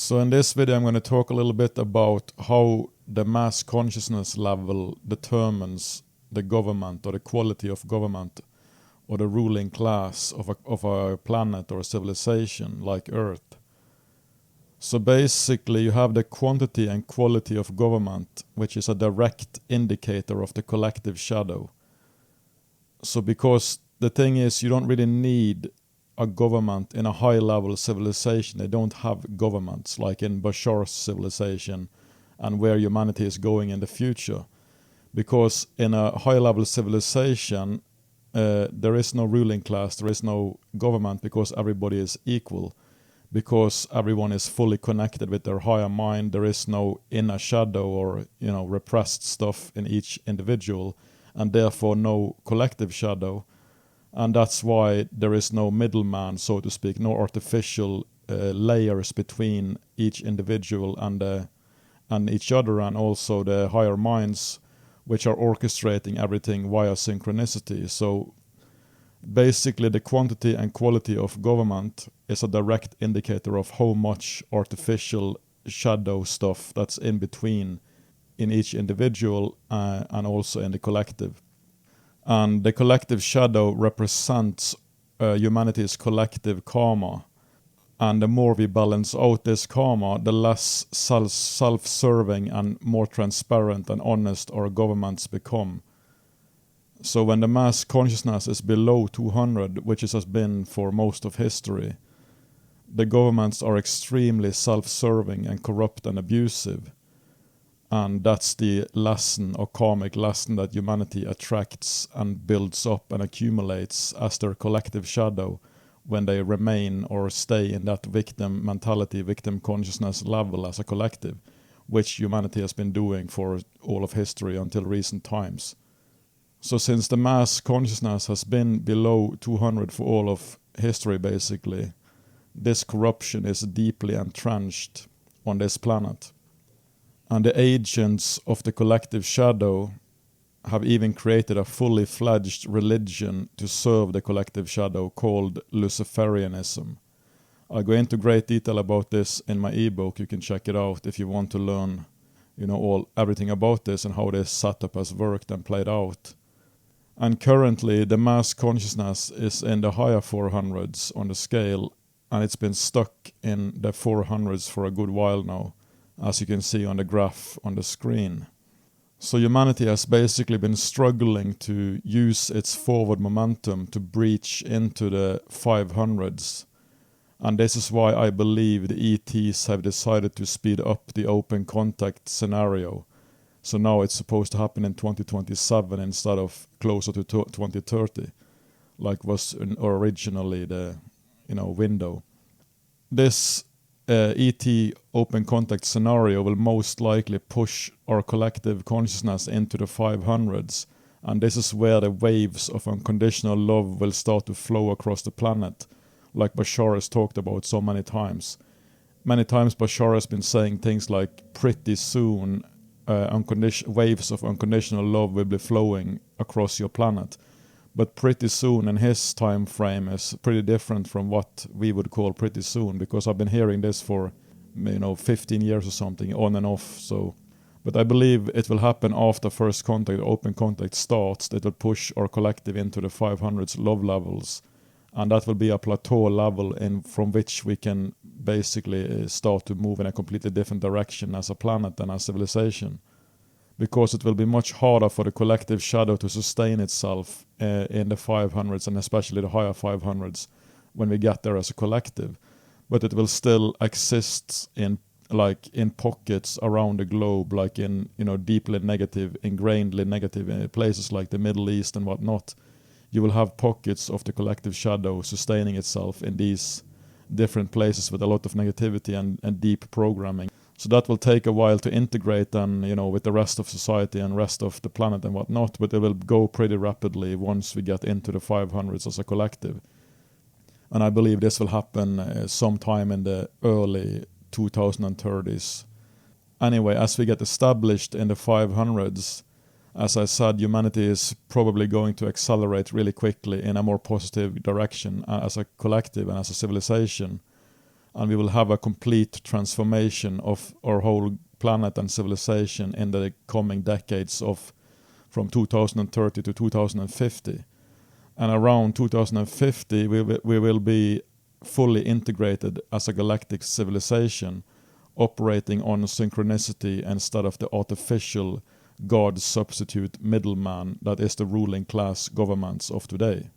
So in this video I'm going to talk a little bit about how the mass consciousness level determines the government or the quality of government or the ruling class of a planet or a civilization like Earth. So basically you have the quantity and quality of government, which is a direct indicator of the collective shadow. So because the thing is, you don't really need a government in a high-level civilization. They don't have governments like in Bashar's civilization and where humanity is going in the future. Because in a high-level civilization, there is no ruling class, there is no government because everybody is equal. Because everyone is fully connected with their higher mind, there is no inner shadow or repressed stuff in each individual, and therefore no collective shadow. And that's why there is no middleman, so to speak, no artificial layers between each individual and each other, and also the higher minds, which are orchestrating everything via synchronicity. So basically the quantity and quality of government is a direct indicator of how much artificial shadow stuff that's in between in each individual and also in the collective. And the collective shadow represents humanity's collective karma. And the more we balance out this karma, the less self-serving and more transparent and honest our governments become. So when the mass consciousness is below 200, which it has been for most of history, the governments are extremely self-serving and corrupt and abusive. And that's the lesson or karmic lesson that humanity attracts and builds up and accumulates as their collective shadow when they remain or stay in that victim mentality, victim consciousness level as a collective, which humanity has been doing for all of history until recent times. So since the mass consciousness has been below 200 for all of history basically, this corruption is deeply entrenched on this planet. And the agents of the collective shadow have even created a fully fledged religion to serve the collective shadow called Luciferianism. I'll go into great detail about this in my ebook. You can check it out if you want to learn, everything about this and how this setup has worked and played out. And currently the mass consciousness is in the higher 400s on the scale, and it's been stuck in the 400s for a good while now, as you can see on the graph on the screen. So humanity has basically been struggling to use its forward momentum to breach into the 500s. And this is why I believe the ETs have decided to speed up the open contact scenario. So now it's supposed to happen in 2027 instead of closer to 2030, like was originally the window. This ET open contact scenario will most likely push our collective consciousness into the 500s, and this is where the waves of unconditional love will start to flow across the planet, like Bashar has talked about so many times. Many times Bashar has been saying things like pretty soon waves of unconditional love will be flowing across your planet. But pretty soon in his time frame is pretty different from what we would call pretty soon, because I've been hearing this for 15 years or something on and off. So, but I believe it will happen after first contact, open contact starts. It will push our collective into the 500s love levels, and that will be a plateau level from which we can basically start to move in a completely different direction as a planet and as civilization. Because it will be much harder for the collective shadow to sustain itself in the 500s, and especially the higher 500s when we get there as a collective. But it will still exist in pockets around the globe, like in deeply negative, ingrainedly negative places like the Middle East and whatnot. You will have pockets of the collective shadow sustaining itself in these different places with a lot of negativity and deep programming. So that will take a while to integrate then, with the rest of society and rest of the planet and whatnot, but it will go pretty rapidly once we get into the 500s as a collective. And I believe this will happen sometime in the early 2030s. Anyway, as we get established in the 500s, as I said, humanity is probably going to accelerate really quickly in a more positive direction as a collective and as a civilization. and we will have a complete transformation of our whole planet and civilization in the coming decades of from 2030 to 2050. And around 2050, we will be fully integrated as a galactic civilization, operating on synchronicity instead of the artificial God substitute middleman that is the ruling class governments of today.